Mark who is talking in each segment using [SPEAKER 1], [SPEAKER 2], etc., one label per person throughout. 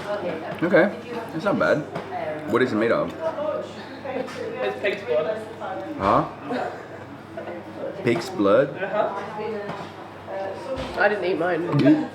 [SPEAKER 1] Okay, it's not bad. What is it made of?
[SPEAKER 2] It's pig's blood.
[SPEAKER 1] Huh? Pig's blood?
[SPEAKER 2] I didn't eat mine.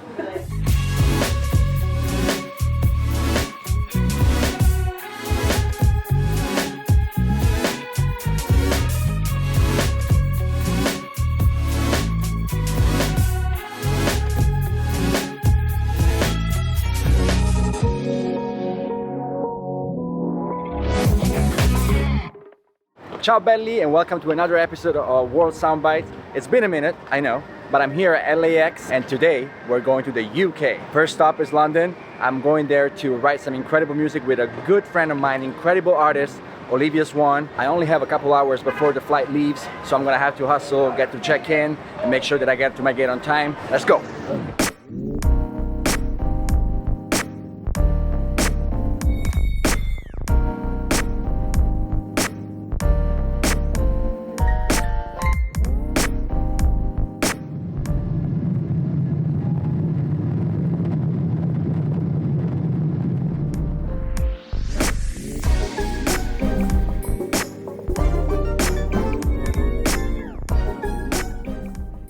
[SPEAKER 1] Ciao belli and welcome to another episode of World Soundbite. It's been a minute, I know, but I'm here at LAX and today we're going to the UK. First stop is London. I'm going there to write some incredible music with a good friend of mine, incredible artist, Olivia Swann. I only have a couple hours before the flight leaves, so I'm gonna have to hustle, get to check in and make sure that I get to my gate on time. Let's go.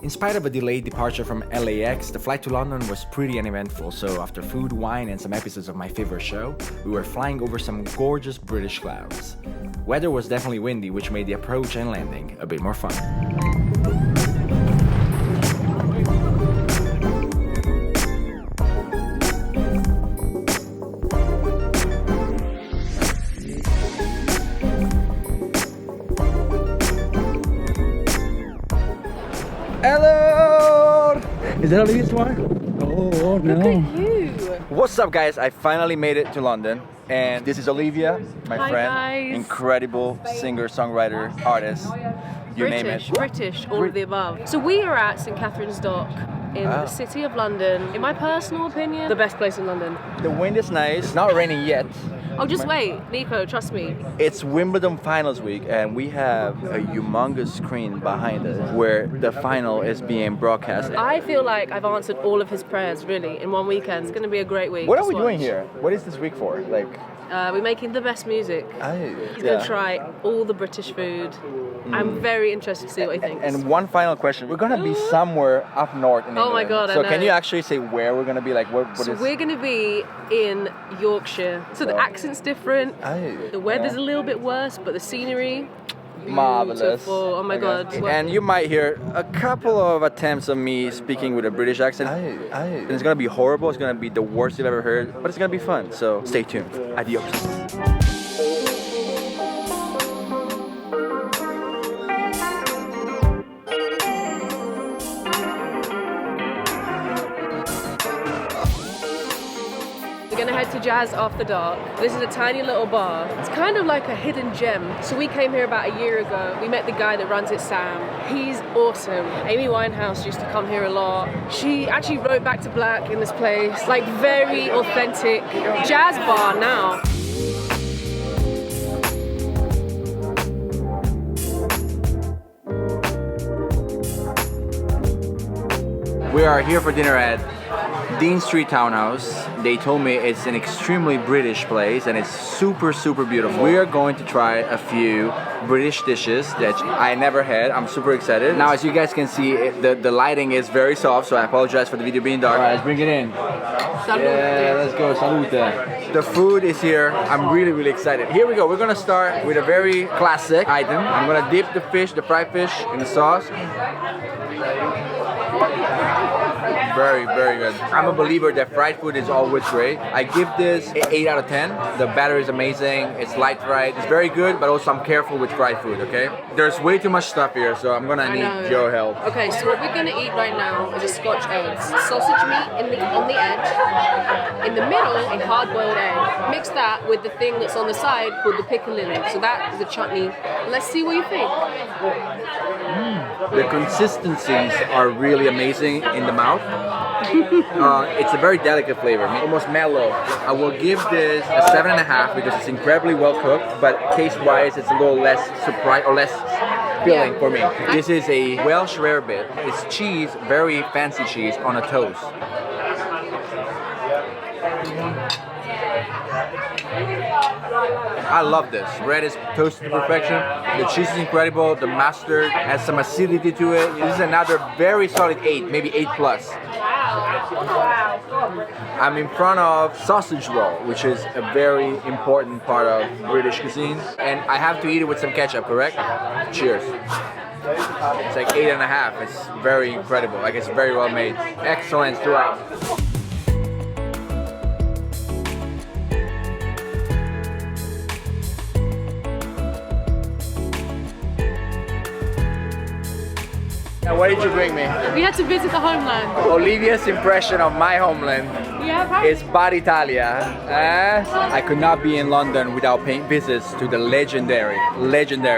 [SPEAKER 1] In spite of a delayed departure from LAX, the flight to London was pretty uneventful, so after food, wine and some episodes of my favorite show, we were flying over some gorgeous British clouds. Weather was definitely windy, which made the approach and landing a bit more fun. Hello! Is that Olivia Swann? Oh no.
[SPEAKER 2] Look at you!
[SPEAKER 1] What's up guys? I finally made it to London and this is Olivia, my
[SPEAKER 2] Hi,
[SPEAKER 1] friend.
[SPEAKER 2] guys.
[SPEAKER 1] Incredible singer, songwriter, artist. You name it.
[SPEAKER 2] British, all of the above. So we are at St Catherine's Dock in the city of London. In my personal opinion, the best place in London.
[SPEAKER 1] The wind is nice. It's not raining yet.
[SPEAKER 2] Oh, just wait, Nikko, trust me.
[SPEAKER 1] It's Wimbledon finals week and we have a humongous screen behind us where the final is being broadcast.
[SPEAKER 2] I feel like I've answered all of his prayers, really, in one weekend. It's going to be a great week.
[SPEAKER 1] What are we doing here? What is this week for? Like,
[SPEAKER 2] we're making the best music. He's going to try all the British food. I'm very interested to see what he thinks.
[SPEAKER 1] And one final question. We're going to be somewhere up north in England.
[SPEAKER 2] Oh my God, I
[SPEAKER 1] So
[SPEAKER 2] know.
[SPEAKER 1] can you actually say where we're going to be? Like, what
[SPEAKER 2] So
[SPEAKER 1] is...
[SPEAKER 2] we're going to be in Yorkshire. So the accent's different. The weather's a little bit worse, but the scenery,
[SPEAKER 1] marvelous.
[SPEAKER 2] beautiful. Oh my God.
[SPEAKER 1] And you might hear a couple of attempts of me speaking with a British accent. And it's going to be horrible. It's going to be the worst you've ever heard. But it's going to be fun. So stay tuned. Adios.
[SPEAKER 2] We're gonna head to Jazz After Dark. This is a tiny little bar. It's kind of like a hidden gem. So we came here about a year ago. We met the guy that runs it, Sam. He's awesome. Amy Winehouse used to come here a lot. She actually wrote Back to Black in this place. Like very authentic jazz bar now.
[SPEAKER 1] We are here for dinner at Dean Street Townhouse. They told me it's an extremely British place and it's super, super beautiful. We are going to try a few British dishes that I never had. I'm super excited. Now, as you guys can see, the lighting is very soft, so I apologize for the video being dark. All right, let's bring it in.
[SPEAKER 2] Salute.
[SPEAKER 1] Yeah, let's go. Salute. The food is here. I'm really, really excited. Here we go. We're gonna start with a very classic item. I'm gonna dip the fish, the fried fish, in the sauce. Very, very good. I'm a believer that fried food is always great. I give this an 8 out of 10. The batter is amazing. It's light fried. It's very good, but also I'm careful with fried food, okay? There's way too much stuff here, so I'm gonna need your help.
[SPEAKER 2] Okay, so what we're gonna eat right now is a Scotch eggs. Sausage meat on the edge. In the middle, a hard-boiled egg. Mix that with the thing that's on the side called the piccalilli. So that is the chutney. Let's see what you think.
[SPEAKER 1] The consistencies are really amazing in the mouth. It's a very delicate flavor, almost mellow. I will give this a 7.5 because it's incredibly well cooked, but taste-wise, it's a little less surprise or less filling for me. This is a Welsh rarebit. It's cheese, very fancy cheese on a toast. I love this. Bread is toasted to perfection. The cheese is incredible. The mustard has some acidity to it. This is another very solid 8, maybe 8 plus. I'm in front of sausage roll, which is a very important part of British cuisine. And I have to eat it with some ketchup, correct? Cheers. It's like 8.5. It's very incredible. Like it's very well made. Excellent throughout. Now, what did you bring me?
[SPEAKER 2] We had to visit the homeland.
[SPEAKER 1] Olivia's impression of my homeland
[SPEAKER 2] Yeah,
[SPEAKER 1] is Bar Italia. I could not be in London without paying visits to the legendary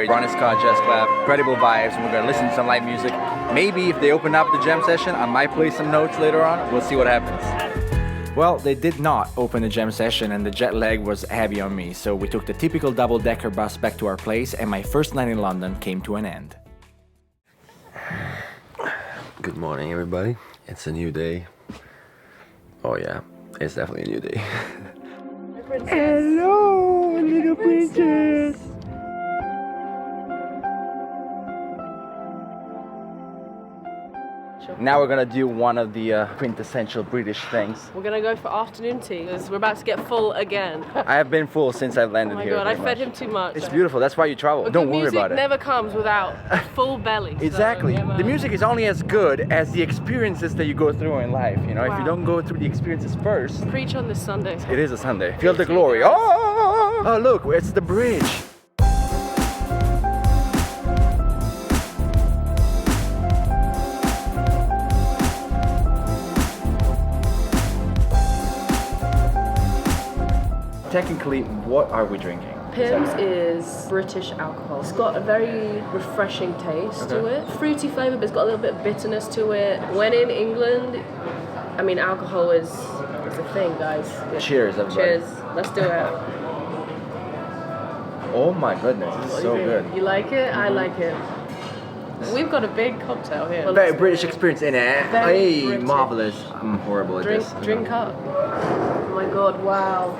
[SPEAKER 1] Ronnie Scott Jazz Club. Incredible vibes. We're gonna listen to some live music. Maybe if they open up the jam session, I might play some notes later on. We'll see what happens. Well, they did not open the jam session and the jet lag was heavy on me, so we took the typical double-decker bus back to our place and my first night in London came to an end.
[SPEAKER 3] Good morning, everybody. It's a new day. Oh yeah, it's definitely a new day.
[SPEAKER 1] Hello, little princess! Now we're gonna do one of the quintessential British things.
[SPEAKER 2] We're gonna go for afternoon tea because we're about to get full again.
[SPEAKER 1] I have been full since I've landed
[SPEAKER 2] Oh my
[SPEAKER 1] here.
[SPEAKER 2] god, I
[SPEAKER 1] pretty
[SPEAKER 2] fed
[SPEAKER 1] much.
[SPEAKER 2] him too much.
[SPEAKER 1] It's beautiful, that's why you travel.
[SPEAKER 2] But
[SPEAKER 1] Don't
[SPEAKER 2] good
[SPEAKER 1] worry
[SPEAKER 2] music
[SPEAKER 1] about it.
[SPEAKER 2] never comes without a full belly. so,
[SPEAKER 1] Exactly.
[SPEAKER 2] yeah, man.
[SPEAKER 1] The music is only as good as the experiences that you go through in life. You know, if you
[SPEAKER 2] Wow.
[SPEAKER 1] don't go through the experiences first,
[SPEAKER 2] Preach on this Sunday.
[SPEAKER 1] it is a Sunday. Feel the glory. Oh, look, it's the bridge. Technically, what are we drinking?
[SPEAKER 2] Pimm's is British alcohol. It's got a very refreshing taste to it. Fruity flavour, but it's got a little bit of bitterness to it. When in England, I mean, alcohol is a thing, guys.
[SPEAKER 1] Cheers, everybody.
[SPEAKER 2] Cheers. Let's do it.
[SPEAKER 1] Oh my goodness, this is so good.
[SPEAKER 2] You like it? I like it. We've got a big cocktail here.
[SPEAKER 1] Very British experience in it.
[SPEAKER 2] Very
[SPEAKER 1] Hey,
[SPEAKER 2] British.
[SPEAKER 1] marvelous. I'm horrible at this.
[SPEAKER 2] Drink up. Oh my god, wow.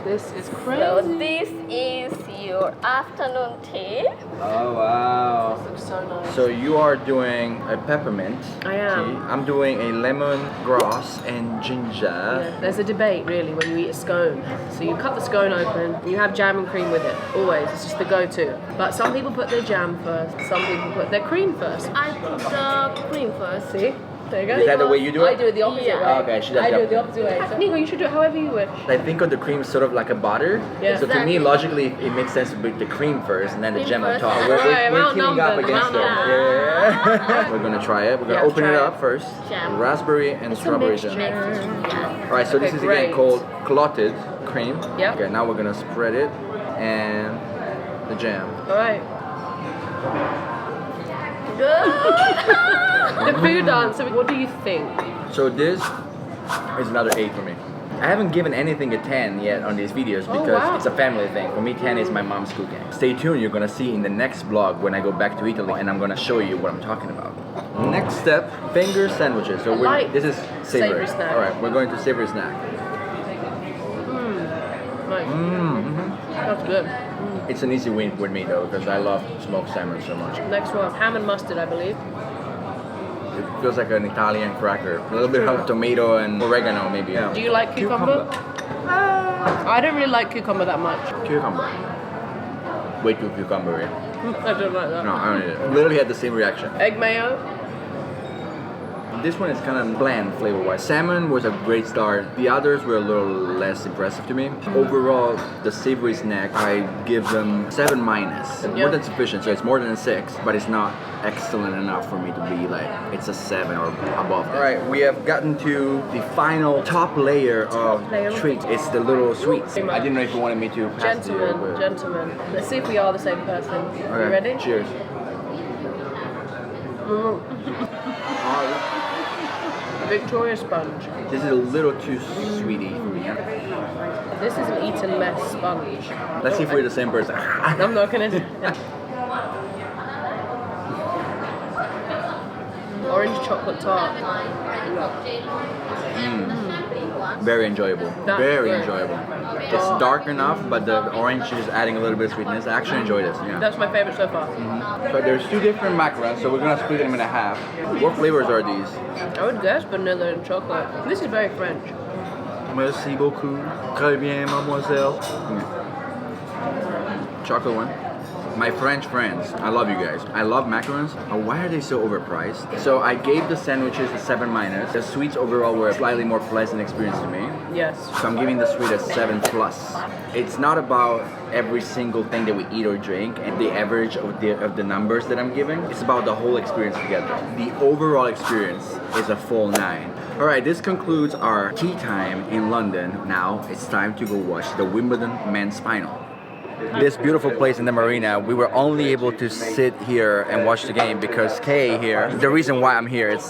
[SPEAKER 2] This is crazy.
[SPEAKER 4] So this is your afternoon tea.
[SPEAKER 1] Oh wow.
[SPEAKER 2] Looks so nice.
[SPEAKER 1] So you are doing a peppermint
[SPEAKER 2] I am.
[SPEAKER 1] tea. I'm doing a lemon grass and ginger.
[SPEAKER 2] Yeah, there's a debate really when you eat a scone. So you cut the scone open, you have jam and cream with it. Always, it's just the go-to. But some people put their jam first, some people put their cream first.
[SPEAKER 4] I put the cream first.
[SPEAKER 2] See? There you go.
[SPEAKER 1] Is that the way you do it?
[SPEAKER 2] I do it the opposite
[SPEAKER 4] Yeah.
[SPEAKER 2] way.
[SPEAKER 1] Okay, she does
[SPEAKER 2] I
[SPEAKER 1] the
[SPEAKER 2] do it the
[SPEAKER 1] opposite.
[SPEAKER 2] opposite way. So, Nikko, you should do it however you wish.
[SPEAKER 1] I think of the cream sort of like a butter.
[SPEAKER 2] Yeah.
[SPEAKER 1] So to me,
[SPEAKER 4] Exactly.
[SPEAKER 1] logically, it makes sense to put the cream first and then the
[SPEAKER 4] Cream
[SPEAKER 1] jam on
[SPEAKER 4] first.
[SPEAKER 1] top.
[SPEAKER 4] Right,
[SPEAKER 1] We're
[SPEAKER 2] I'm
[SPEAKER 1] teaming up
[SPEAKER 2] outnumbered,
[SPEAKER 1] against
[SPEAKER 2] I'm
[SPEAKER 1] her. Yeah. We're gonna try it. We're gonna
[SPEAKER 2] Yeah,
[SPEAKER 1] open
[SPEAKER 2] try
[SPEAKER 1] it
[SPEAKER 2] it.
[SPEAKER 1] up first.
[SPEAKER 4] Jam.
[SPEAKER 1] Raspberry and strawberry jam.
[SPEAKER 4] Yeah.
[SPEAKER 1] Alright, so this
[SPEAKER 2] Okay,
[SPEAKER 1] is
[SPEAKER 2] great.
[SPEAKER 1] again called clotted cream.
[SPEAKER 2] Yeah.
[SPEAKER 1] Okay, now we're gonna spread it and the jam.
[SPEAKER 2] Alright.
[SPEAKER 4] Good.
[SPEAKER 2] The food answer, what do you think?
[SPEAKER 1] So this is another 8 for me. I haven't given anything a 10 yet on these videos because
[SPEAKER 2] wow.
[SPEAKER 1] it's a family thing. For me, 10 is my mom's cooking. Stay tuned, you're gonna see in the next vlog when I go back to Italy and I'm gonna show you what I'm talking about. Next step, finger sandwiches. So
[SPEAKER 2] Light
[SPEAKER 1] this is savory.
[SPEAKER 2] savory snack.
[SPEAKER 1] Alright, we're going to savory snack.
[SPEAKER 2] Nice.
[SPEAKER 1] Mm-hmm.
[SPEAKER 2] That's good.
[SPEAKER 1] It's an easy win with me though because I love smoked salmon so much.
[SPEAKER 2] Next one, ham and mustard, I believe.
[SPEAKER 1] It feels like an Italian cracker. A little bit of tomato and oregano maybe. Yeah.
[SPEAKER 2] Do you like cucumber? I don't really like cucumber that much.
[SPEAKER 1] Cucumber. Way too cucumbery.
[SPEAKER 2] I don't like that.
[SPEAKER 1] No, I don't need it. Literally had the same reaction.
[SPEAKER 2] Egg mayo.
[SPEAKER 1] This one is kind of bland flavor-wise. Salmon was a great start. The others were a little less impressive to me. Overall, the savory snack, I give them 7 minus.
[SPEAKER 2] Yeah.
[SPEAKER 1] More than sufficient, so it's more than a 6, but it's not excellent enough for me to be like, it's a 7 or above that. All right, we have gotten to the final top layer of
[SPEAKER 2] Layer.
[SPEAKER 1] treats. It's the little sweets. I didn't know if you wanted me to pass to you.
[SPEAKER 2] Gentlemen,
[SPEAKER 1] but-
[SPEAKER 2] gentlemen. Let's see if we are the same person.
[SPEAKER 1] Okay,
[SPEAKER 2] You ready?
[SPEAKER 1] Cheers.
[SPEAKER 2] Victoria sponge.
[SPEAKER 1] This is a little too sweety for me.
[SPEAKER 2] This is an eaten less sponge.
[SPEAKER 1] Let's see if we're the same person.
[SPEAKER 2] I'm not gonna do Orange chocolate tart.
[SPEAKER 1] very enjoyable.
[SPEAKER 2] That's
[SPEAKER 1] Very
[SPEAKER 2] good.
[SPEAKER 1] enjoyable. It's dark enough, but the orange is adding a little bit of sweetness. I actually enjoy this. Yeah.
[SPEAKER 2] That's my favorite so far.
[SPEAKER 1] So there's two different macarons, so we're gonna split them in a half. What flavors are these?
[SPEAKER 2] I would guess vanilla and chocolate. This is very French.
[SPEAKER 1] Merci beaucoup. Très bien, mademoiselle. Chocolate one. My French friends, I love you guys. I love macarons. Why are they so overpriced? So I gave the sandwiches a 7-. The sweets overall were a slightly more pleasant experience to me.
[SPEAKER 2] Yes.
[SPEAKER 1] So I'm giving the sweet a 7+. It's not about every single thing that we eat or drink and the average of the numbers that I'm giving. It's about the whole experience together. The overall experience is a full 9. Alright, this concludes our tea time in London. Now it's time to go watch the Wimbledon men's final. This beautiful place in the marina, we were only able to sit here and watch the game because Kay here, the reason why I'm here is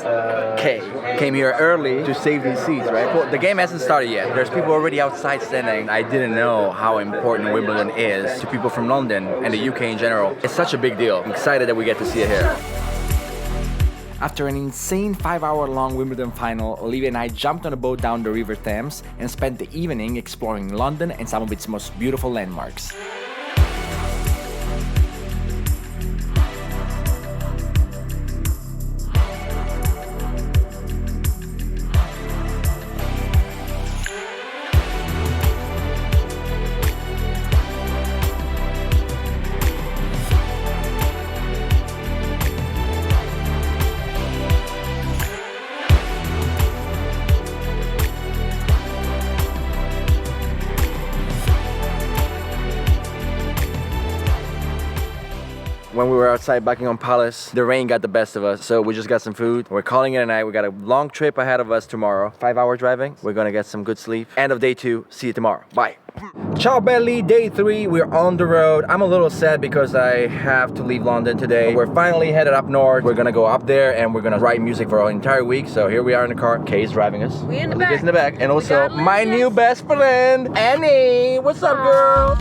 [SPEAKER 1] Kay came here early to save these seats, right? Well, the game hasn't started yet. There's people already outside standing. I didn't know how important Wimbledon is to people from London and the UK in general. It's such a big deal. I'm excited that we get to see it here. After an insane 5-hour-long Wimbledon final, Olivia and I jumped on a boat down the River Thames and spent the evening exploring London and some of its most beautiful landmarks. When we were outside Buckingham Palace, the rain got the best of us, so we just got some food. We're calling it a night. We got a long trip ahead of us tomorrow. 5-hour driving. We're gonna get some good sleep. End of day 2. See you tomorrow. Bye. Ciao belli, day 3. We're on the road. I'm a little sad because I have to leave London today. We're finally headed up north. We're gonna go up there and we're gonna write music for our entire week. So here we are in the car. Kay's driving us.
[SPEAKER 2] We in the
[SPEAKER 1] Olivia's
[SPEAKER 2] back.
[SPEAKER 1] in the back. And also
[SPEAKER 2] got
[SPEAKER 1] my
[SPEAKER 2] Olivia.
[SPEAKER 1] new best friend, Annie. What's up, girl?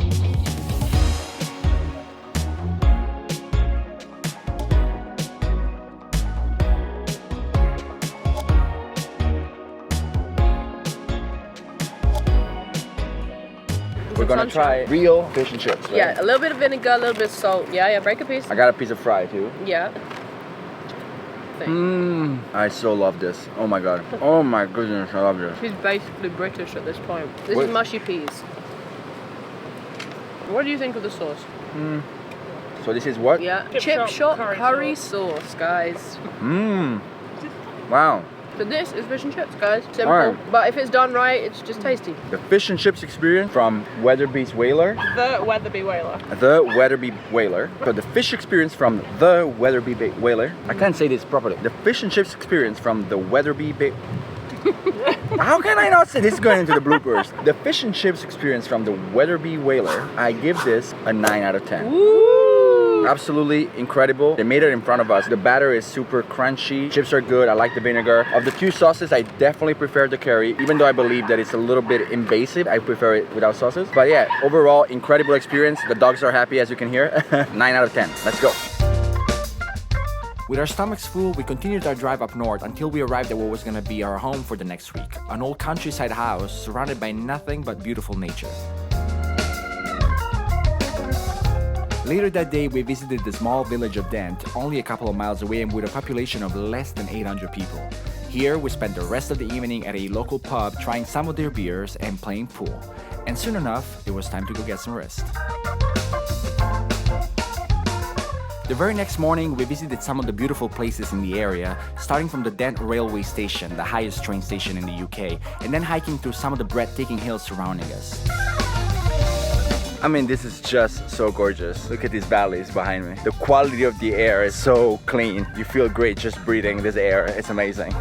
[SPEAKER 1] We're gonna try real fish and chips, right?
[SPEAKER 2] Yeah, a little bit of vinegar, a little bit of salt. Yeah, break a piece.
[SPEAKER 1] I got a piece of fry too.
[SPEAKER 2] Yeah.
[SPEAKER 1] I so love this. Oh my god. Oh my goodness, I love this.
[SPEAKER 2] He's basically British at this point. This
[SPEAKER 1] What?
[SPEAKER 2] is mushy peas. What do you think of the sauce?
[SPEAKER 1] So this is what?
[SPEAKER 2] Yeah, chip shop curry sauce, guys.
[SPEAKER 1] Wow.
[SPEAKER 2] So this is fish and chips, guys. Simple,
[SPEAKER 1] Alright.
[SPEAKER 2] but if it's done right, it's just tasty.
[SPEAKER 1] The fish and chips experience from Weatherby's Whaler.
[SPEAKER 2] The Weatherby Whaler.
[SPEAKER 1] The Weatherby Whaler. So the fish experience from the Weatherby Whaler. I can't say this properly. The fish and chips experience from the Weatherby How can I not say this is going into the bloopers? The fish and chips experience from the Weatherby Whaler. I give this a 9 out of 10.
[SPEAKER 2] Woo!
[SPEAKER 1] Absolutely incredible. They made it in front of us. The batter is super crunchy. Chips are good. I like the vinegar. Of the two sauces, I definitely prefer the curry. Even though I believe that it's a little bit invasive, I prefer it without sauces. But yeah, overall, incredible experience. The dogs are happy, as you can hear. 9 out of 10. Let's go. With our stomachs full, we continued our drive up north until we arrived at what was going to be our home for the next week. An old countryside house surrounded by nothing but beautiful nature. Later that day, we visited the small village of Dent, only a couple of miles away and with a population of less than 800 people. Here, we spent the rest of the evening at a local pub trying some of their beers and playing pool. And soon enough, it was time to go get some rest. The very next morning, we visited some of the beautiful places in the area, starting from the Dent railway station, the highest train station in the UK, and then hiking through some of the breathtaking hills surrounding us. I mean, this is just so gorgeous. Look at these valleys behind me. The quality of the air is so clean. You feel great just breathing this air. It's amazing.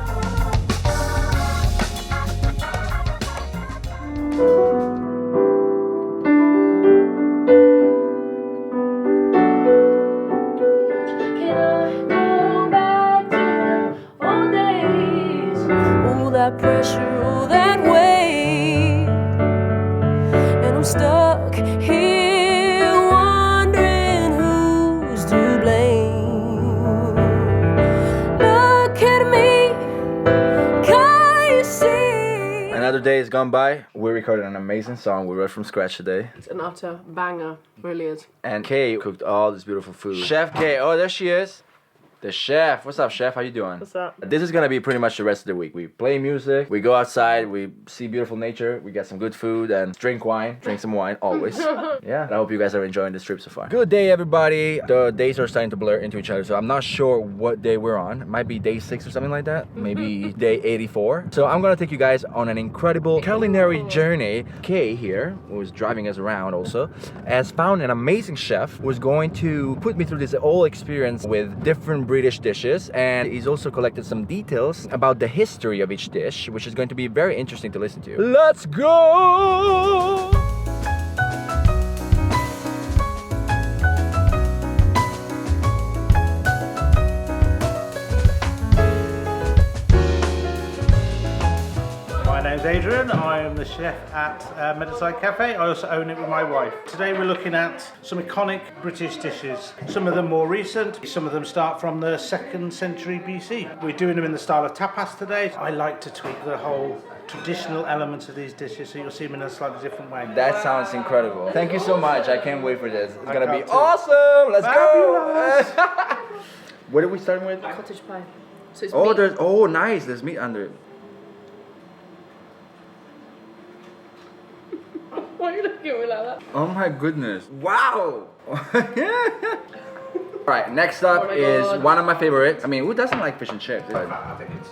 [SPEAKER 5] That pressure, all that weight, and I'm stuck here wondering who's to blame. Look at me, can't you see?
[SPEAKER 1] Another day is gone by. We recorded an amazing song. We wrote from scratch today.
[SPEAKER 2] It's an utter banger. Really is.
[SPEAKER 1] And Kay cooked all this beautiful food. Chef Kay, oh, there she is. The chef. What's up, chef? How you doing?
[SPEAKER 2] What's up?
[SPEAKER 1] This is gonna be pretty much the rest of the week. We play music, we go outside, we see beautiful nature, we get some good food, and drink some wine, always. Yeah, I hope you guys are enjoying this trip so far. Good day, everybody. The days are starting to blur into each other, so I'm not sure what day we're on. It might be day 6 or something like that. Maybe day 84. So I'm gonna take you guys on an incredible culinary journey. Kay here, who's driving us around also, has found an amazing chef who's going to put me through this whole experience with different British dishes, and he's also collected some details about the history of each dish, which is going to be very interesting to listen to. Let's go!
[SPEAKER 6] My name's Adrian, I am the chef at Meadowside Cafe. I also own it with my wife. Today we're looking at some iconic British dishes. Some of them more recent, some of them start from the 2nd century BC. We're doing them in the style of tapas today. I like to tweak the whole traditional elements of these dishes so you'll see them in a slightly different way.
[SPEAKER 1] That sounds incredible. Thank you so much. I can't wait for this. It's gonna be awesome. Let's go. What are we starting with?
[SPEAKER 2] Cottage pie. So it's
[SPEAKER 1] Oh, nice. There's meat under it.
[SPEAKER 2] Why are you looking at me like that?
[SPEAKER 1] Oh my goodness. Wow. Alright, next up is one of my favorites. I mean, who doesn't like fish and chips?
[SPEAKER 6] I think it's...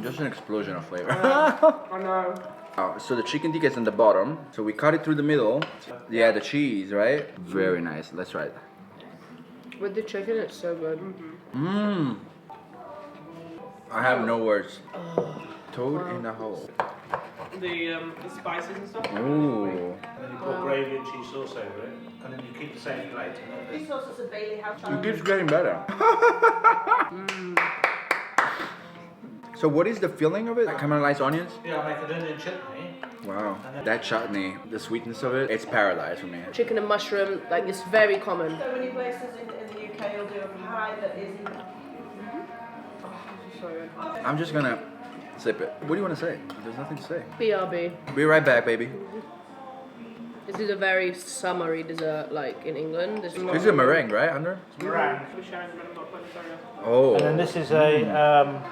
[SPEAKER 1] Just an explosion of flavor.
[SPEAKER 2] I know.
[SPEAKER 1] So the chicken tikka is in the bottom. So we cut it through the middle. Yeah, the cheese, right? Very nice. Let's try it.
[SPEAKER 2] With the chicken, it's so good.
[SPEAKER 1] Mmm. I have no words. Toad in the hole.
[SPEAKER 7] The spices and stuff.
[SPEAKER 1] Ooh.
[SPEAKER 6] And then you put gravy and cheese sauce over it, and then you keep the same plate.
[SPEAKER 7] These sauces are Bailey house.
[SPEAKER 1] It keeps getting better. So what is the filling of it? Caramelized onions?
[SPEAKER 6] Yeah, I make an onion chutney.
[SPEAKER 1] Wow. That chutney, the sweetness of it, it's paradise for me.
[SPEAKER 2] Chicken and mushroom, like it's very common.
[SPEAKER 7] So many places in the UK will do a pie that isn't.
[SPEAKER 1] I'm just gonna sip it. What do you want to say? There's nothing to say.
[SPEAKER 2] BRB.
[SPEAKER 1] Be right back, baby.
[SPEAKER 2] This is a very summery dessert, like in England.
[SPEAKER 1] This is a meringue, right? Under?
[SPEAKER 6] Meringue.
[SPEAKER 1] Oh.
[SPEAKER 6] And then this is a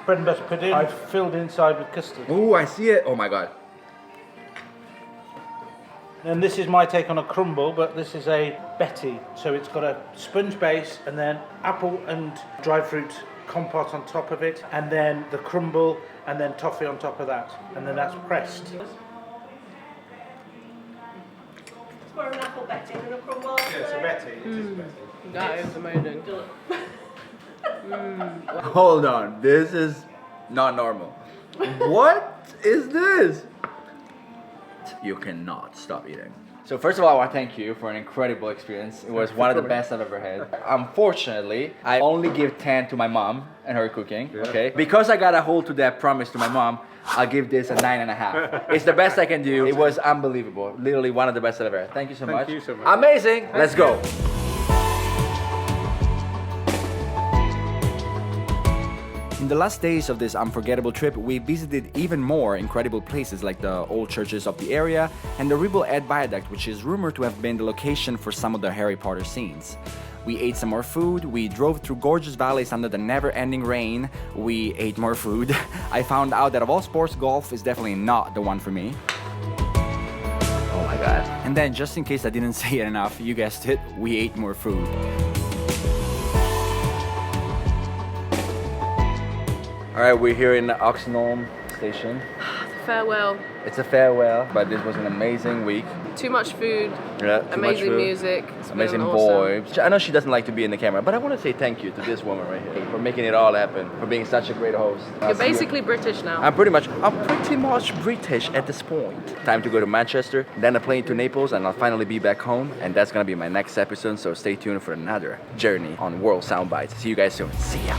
[SPEAKER 6] bread and butter pudding. I've filled inside with custard.
[SPEAKER 1] Oh, I see it. Oh my god.
[SPEAKER 6] And this is my take on a crumble, but this is a Betty. So it's got a sponge base and then apple and dried fruit compote on top of it, and then the crumble, and then toffee on top of that, and then that's pressed.
[SPEAKER 7] It's more an apple Betty than a crumble.
[SPEAKER 6] Yeah, it's a Betty. It is Betty.
[SPEAKER 2] That is amazing.
[SPEAKER 1] Hold on. This is not normal. What is this? You cannot stop eating. So first of all, I want to thank you for an incredible experience. It was one of the best I've ever had. Unfortunately, I only give 10 to my mom and her cooking, okay? Because I got a hold to that promise to my mom, I'll give this a 9.5. It's the best I can do. It was unbelievable. Literally one of the best I've ever had. Thank you so much.
[SPEAKER 6] Thank you so much.
[SPEAKER 1] Amazing. Let's go. In the last days of this unforgettable trip, we visited even more incredible places like the old churches of the area and the Ribble Ed Viaduct, which is rumored to have been the location for some of the Harry Potter scenes. We ate some more food, we drove through gorgeous valleys under the never-ending rain, we ate more food. I found out that of all sports, golf is definitely not the one for me. Oh my god. And then, just in case I didn't say it enough, you guessed it, we ate more food. Alright, we're here in the Oxenholme station.
[SPEAKER 2] Farewell.
[SPEAKER 1] It's a farewell, but this was an amazing week.
[SPEAKER 2] Too much food.
[SPEAKER 1] Yeah, too much
[SPEAKER 2] Amazing
[SPEAKER 1] food.
[SPEAKER 2] music. It's
[SPEAKER 1] Amazing
[SPEAKER 2] been
[SPEAKER 1] boy.
[SPEAKER 2] awesome.
[SPEAKER 1] I know she doesn't like to be in the camera, but I want to say thank you to this woman right here for making it all happen, for being such a great host.
[SPEAKER 2] You're basically British now.
[SPEAKER 1] I'm pretty much British at this point. Time to go to Manchester, then a plane to Naples, and I'll finally be back home. And that's gonna be my next episode, so stay tuned for another journey on World Soundbites. See you guys soon. See ya.